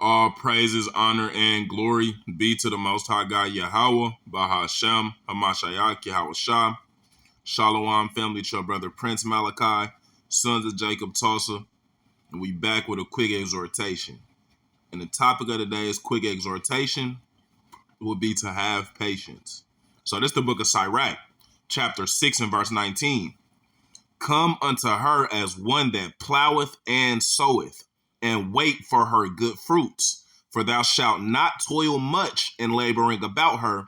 All praises, honor, and glory be to the Most High God Yahweh, Bahashem, Hamashayak, Yahweh Shah. Shalom, family, to your brother Prince Malachi, sons of Jacob Tulsa, and we back with a quick exhortation. And the topic of the day is quick exhortation would be to have patience. So this is the book of Sirach, chapter 6 and verse 19. Come unto her as one that ploweth and soweth, and wait for her good fruits. For thou shalt not toil much in laboring about her,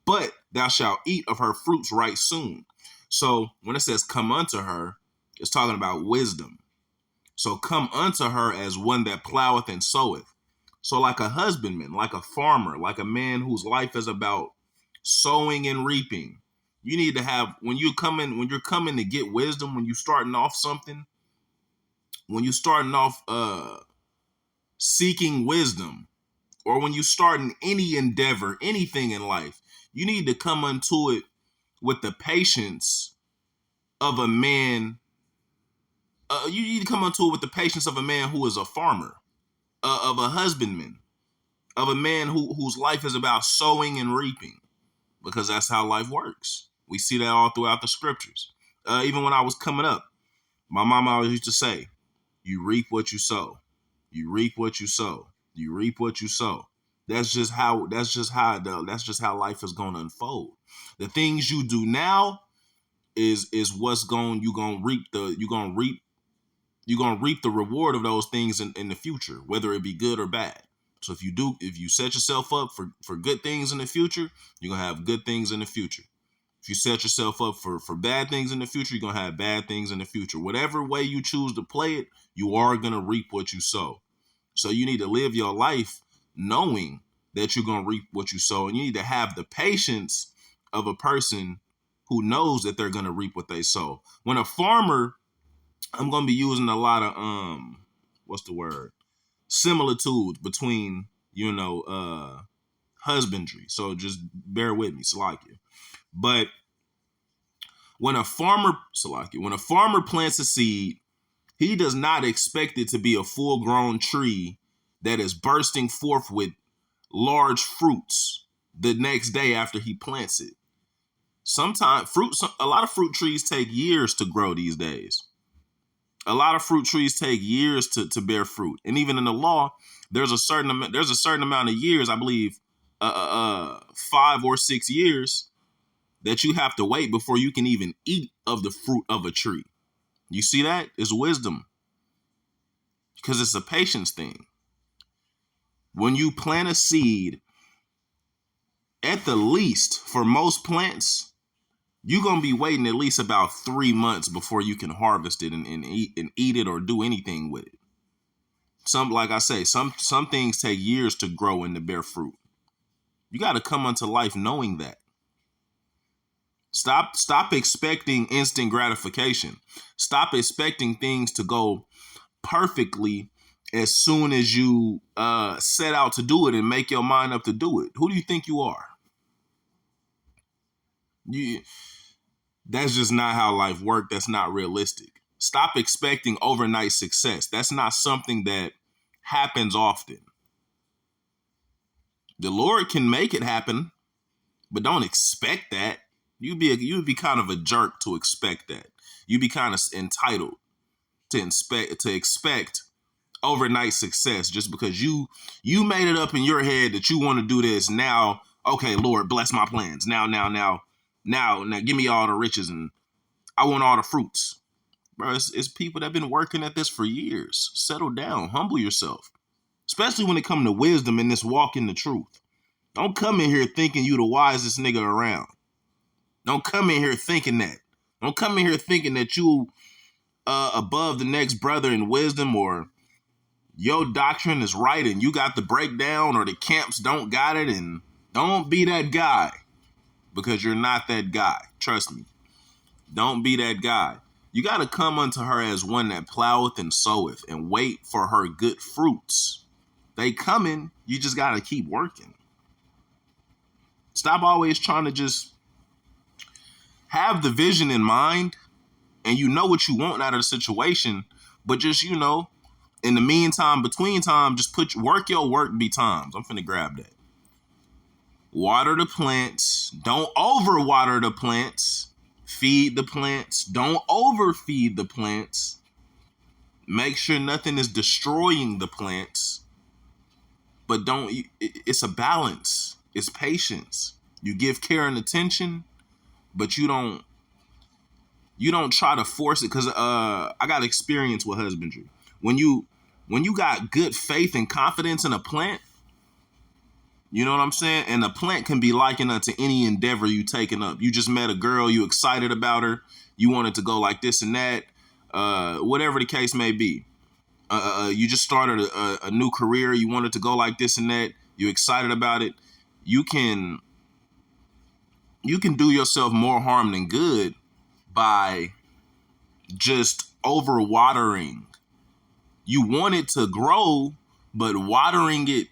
but thou shalt eat of her fruits right soon. So when it says come unto her, it's talking about wisdom. So come unto her as one that ploweth and soweth. So like a husbandman, like a farmer, like a man whose life is about sowing and reaping. You need to have, when you're coming to get wisdom, when you're starting off something, when you're starting off seeking wisdom, or when you're starting any endeavor, anything in life, you need to come unto it with the patience of a man. You need to come unto it with the patience of a man who is a farmer, of a husbandman, of a man whose life is about sowing and reaping, because that's how life works. We see that all throughout the scriptures. Even when I was coming up, my mama always used to say, you reap what you sow. You reap what you sow. You reap what you sow. That's just how life is going to unfold. The things you do now is what's going you're going to reap the reward of those things in the future, whether it be good or bad. So if you set yourself up for good things in the future, you're going to have good things in the future. If you set yourself up for bad things in the future, you're going to have bad things in the future. Whatever way you choose to play it, you are going to reap what you sow. So you need to live your life knowing that you're going to reap what you sow. And you need to have the patience of a person who knows that they're going to reap what they sow. When a farmer, I'm going to be using a lot of, similitudes between, husbandry. So just bear with me, Salakia. But when a farmer plants a seed, he does not expect it to be a full-grown tree that is bursting forth with large fruits the next day after he plants it. A lot of fruit trees take years to grow these days. A lot of fruit trees take years to bear fruit. And even in the law, there's a certain amount of years, I believe, 5 or 6 years, that you have to wait before you can even eat of the fruit of a tree. You see that? It's wisdom. Because it's a patience thing. When you plant a seed, at the least, for most plants, you're going to be waiting at least about 3 months before you can harvest it and eat it or do anything with it. Some things take years to grow and to bear fruit. You got to come unto life knowing that. Stop expecting instant gratification. Stop expecting things to go perfectly as soon as you set out to do it and make your mind up to do it. Who do you think you are? That's just not how life works. That's not realistic. Stop expecting overnight success. That's not something that happens often. The Lord can make it happen, but don't expect that. You'd be kind of a jerk to expect that. You'd be kind of entitled to expect overnight success just because you made it up in your head that you want to do this. Now, okay, Lord, bless my plans. Now, give me all the riches and I want all the fruits. Bro, it's people that have been working at this for years. Settle down, humble yourself. Especially when it comes to wisdom and this walk in the truth. Don't come in here thinking you the wisest nigga around. Don't come in here thinking that. Don't come in here thinking that you above the next brother in wisdom, or your doctrine is right and you got the breakdown, or the camps don't got it. And don't be that guy, because you're not that guy. Trust me. Don't be that guy. You got to come unto her as one that ploweth and soweth, and wait for her good fruits. They coming. You just got to keep working. Stop always trying to just have the vision in mind, and you know what you want out of the situation, but just, In the meantime, between time, just work your work be times. I'm finna grab that. Water the plants. Don't overwater the plants. Feed the plants. Don't overfeed the plants. Make sure nothing is destroying the plants. But it's a balance. It's patience. You give care and attention, but you don't try to force it. Cause I got experience with husbandry. When you got good faith and confidence in a plant, you know what I'm saying? And a plant can be likened unto any endeavor you taken up. You just met a girl, you excited about her, you wanted to go like this and that, whatever the case may be. You just started a new career, you wanted to go like this and that, you excited about it. You can do yourself more harm than good by just overwatering. You want it to grow, but watering it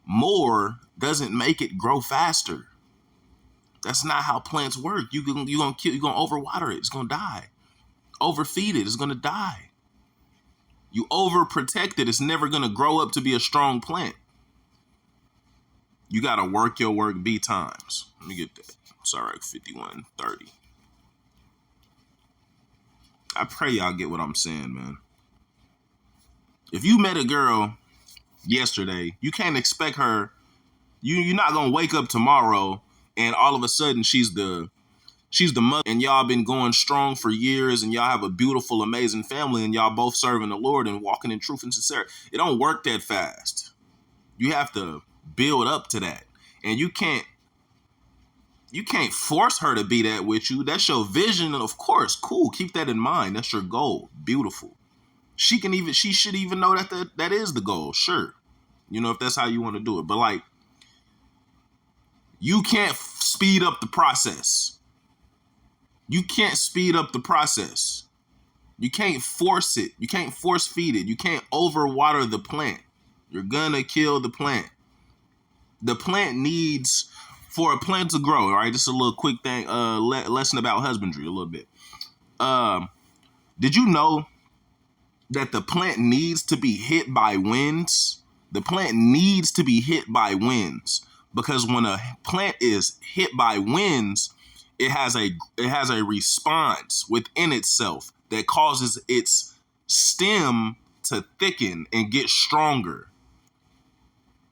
more doesn't make it grow faster. That's not how plants work. You're gonna overwater it, it's gonna die. Overfeed it, it's gonna die. You overprotect it, it's never gonna grow up to be a strong plant. You gotta work your work B times. Let me get that. Sorry, 51:30. I pray y'all get what I'm saying, man. If you met a girl yesterday, you can't expect her. You're not gonna wake up tomorrow and all of a sudden she's the mother, and y'all been going strong for years, and y'all have a beautiful, amazing family, and y'all both serving the Lord and walking in truth and sincerity. It don't work that fast. You have to build up to that, and you can't force her to be that with you. That's your vision, and of course, cool. Keep that in mind. That's your goal. Beautiful. She should even know that is the goal. Sure, you know, if that's how you want to do it, but like, you can't speed up the process. You can't speed up the process. You can't force it. You can't force feed it. You can't overwater the plant. You're gonna kill the plant. The plant needs, for a plant to grow, all right? Just a little quick thing, lesson about husbandry a little bit. Did you know that the plant needs to be hit by winds? The plant needs to be hit by winds, because when a plant is hit by winds, it has a response within itself that causes its stem to thicken and get stronger.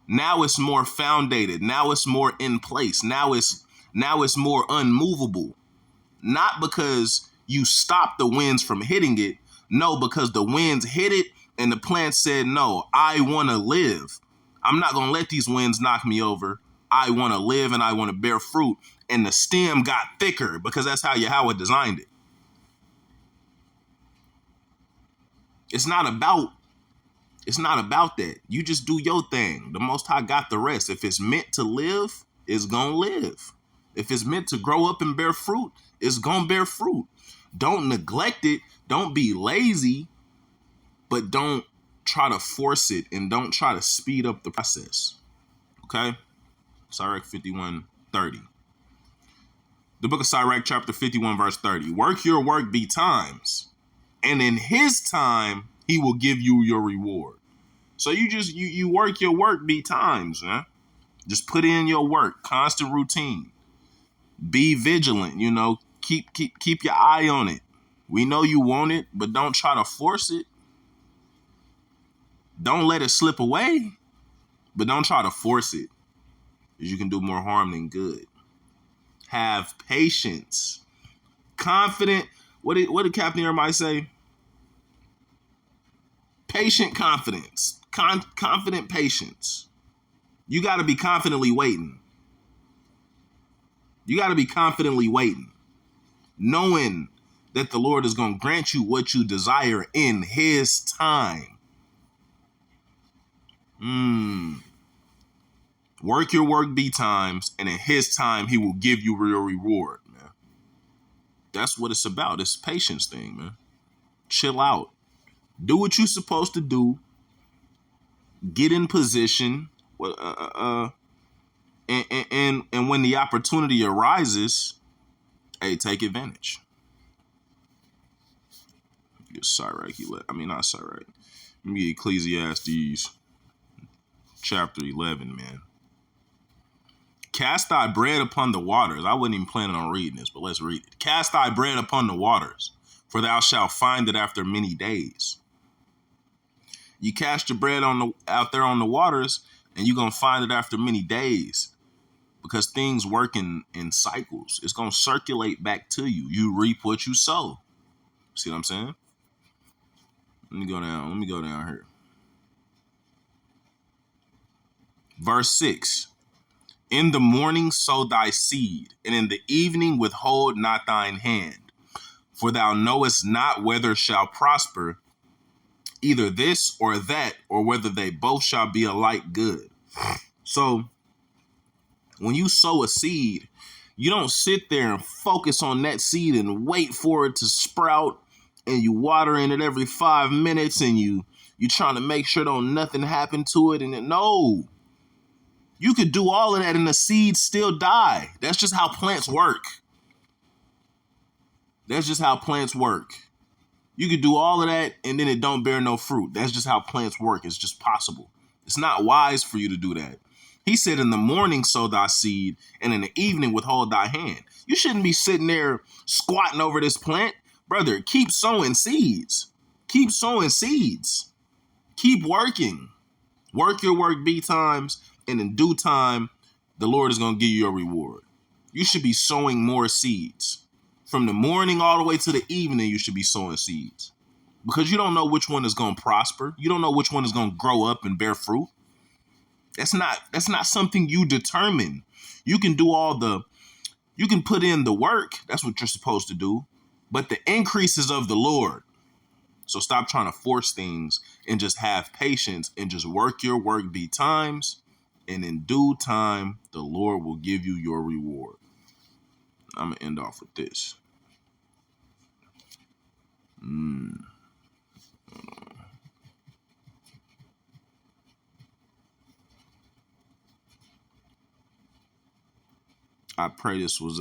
Now it's more foundated. Now it's more in place. Now it's more unmovable. Not because you stop the winds from hitting it. No, because the winds hit it and the plant said, no, I want to live. I'm not going to let these winds knock me over. I want to live and I want to bear fruit. And the stem got thicker because that's how Yahweh designed it. It's not about that. You just do your thing. The Most High got the rest. If it's meant to live, it's going to live. If it's meant to grow up and bear fruit, it's going to bear fruit. Don't neglect it. Don't be lazy, but don't try to force it and don't try to speed up the process. Okay? Sirach 51:30. The book of Sirach, chapter 51, verse 30. Work your work be times, and in his time, he will give you your reward. So you work your work be times, man. Just put in your work, constant routine. Be vigilant, you know, keep your eye on it. We know you want it, but don't try to force it. Don't let it slip away, but don't try to force it, because you can do more harm than good. Have patience. Confident. What did Captain Jeremiah say? Patient confidence. Confident patience. You got to be confidently waiting. You got to be confidently waiting, knowing that the Lord is going to grant you what you desire in his time. Work your work be times, and in his time, he will give you your reward, man. That's what it's about. It's a patience thing, man. Chill out. Do what you're supposed to do. Get in position. And when the opportunity arises, hey, take advantage. Not Sirach. Let me get Ecclesiastes chapter 11, man. Cast thy bread upon the waters. I wasn't even planning on reading this, but let's read it. Cast thy bread upon the waters, for thou shalt find it after many days. You cast your bread out there on the waters, and you're going to find it after many days, because things work in cycles. It's going to circulate back to you. You reap what you sow. See what I'm saying? Let me go down here. Verse 6. In the morning sow thy seed, and in the evening withhold not thine hand. For thou knowest not whether shall prosper, either this or that, or whether they both shall be alike good. So when you sow a seed, you don't sit there and focus on that seed and wait for it to sprout, and you watering it every 5 minutes, and you trying to make sure don't nothing happen to it. And no. You could do all of that and the seeds still die. That's just how plants work. That's just how plants work. You could do all of that and then it don't bear no fruit. That's just how plants work. It's just possible. It's not wise for you to do that. He said, in the morning sow thy seed, and in the evening withhold thy hand. You shouldn't be sitting there squatting over this plant. Brother, keep sowing seeds. Keep sowing seeds. Keep working. Work your work B times, and in due time, the Lord is going to give you your reward. You should be sowing more seeds. From the morning all the way to the evening, you should be sowing seeds. Because you don't know which one is going to prosper. You don't know which one is going to grow up and bear fruit. That's not something you determine. You can you can put in the work. That's what you're supposed to do. But the increase is of the Lord. So stop trying to force things and just have patience and just work your work B times. And in due time, the Lord will give you your reward. I'm going to end off with this. I pray this was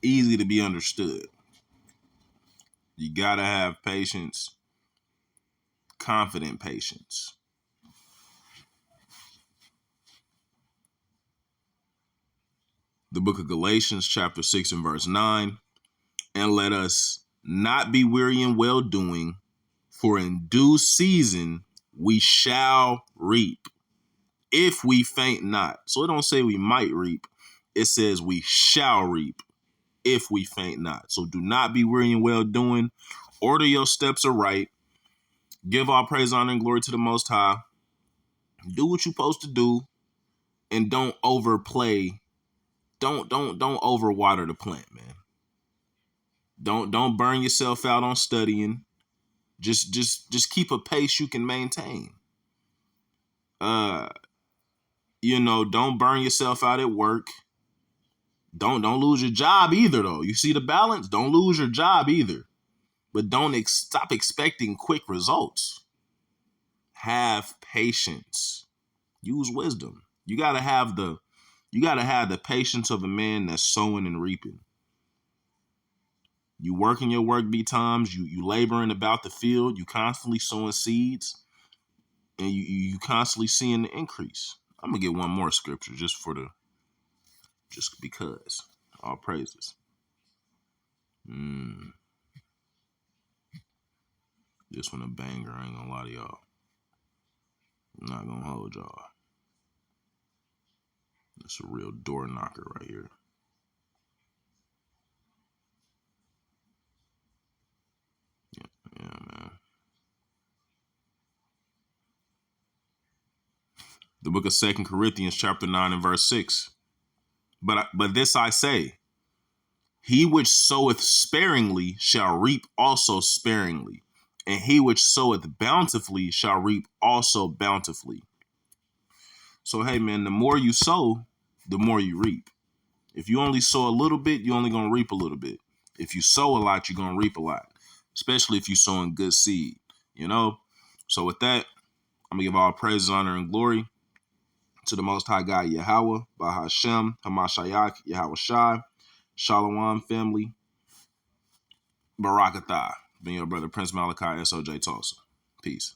easy to be understood. You got to have patience, confident patience. The book of Galatians, chapter 6 and verse 9. And let us not be weary in well-doing, for in due season we shall reap, if we faint not. So it don't say we might reap. It says we shall reap, if we faint not. So do not be weary in well-doing. Order your steps aright. Give all praise, honor, and glory to the Most High. Do what you're supposed to do, and don't overplay. Don't overwater the plant, man. Don't burn yourself out on studying. Just keep a pace you can maintain. Don't burn yourself out at work. Don't lose your job either, though. You see the balance? Don't lose your job either. But don't stop expecting quick results. Have patience. Use wisdom. You gotta have the patience of a man that's sowing and reaping. You working your work B times, you laboring about the field, you constantly sowing seeds, and you constantly seeing the increase. I'm gonna get one more scripture just because. All praises. This one a banger, I ain't gonna lie to y'all. I'm not gonna hold y'all. It's a real door knocker right here. Yeah, man. The book of 2 Corinthians chapter 9 and verse 6. But this I say, he which soweth sparingly shall reap also sparingly, and he which soweth bountifully shall reap also bountifully. So, hey, man, the more you sow, the more you reap. If you only sow a little bit, you're only going to reap a little bit. If you sow a lot, you're going to reap a lot, especially if you're sowing good seed, So with that, I'm going to give all praise, honor, and glory to the Most High God, Yahweh, Bahashem, Hamashayak, Yahweh Shai, Shalom family, Barakatah. Been your brother, Prince Malachi, SOJ Tulsa. Peace.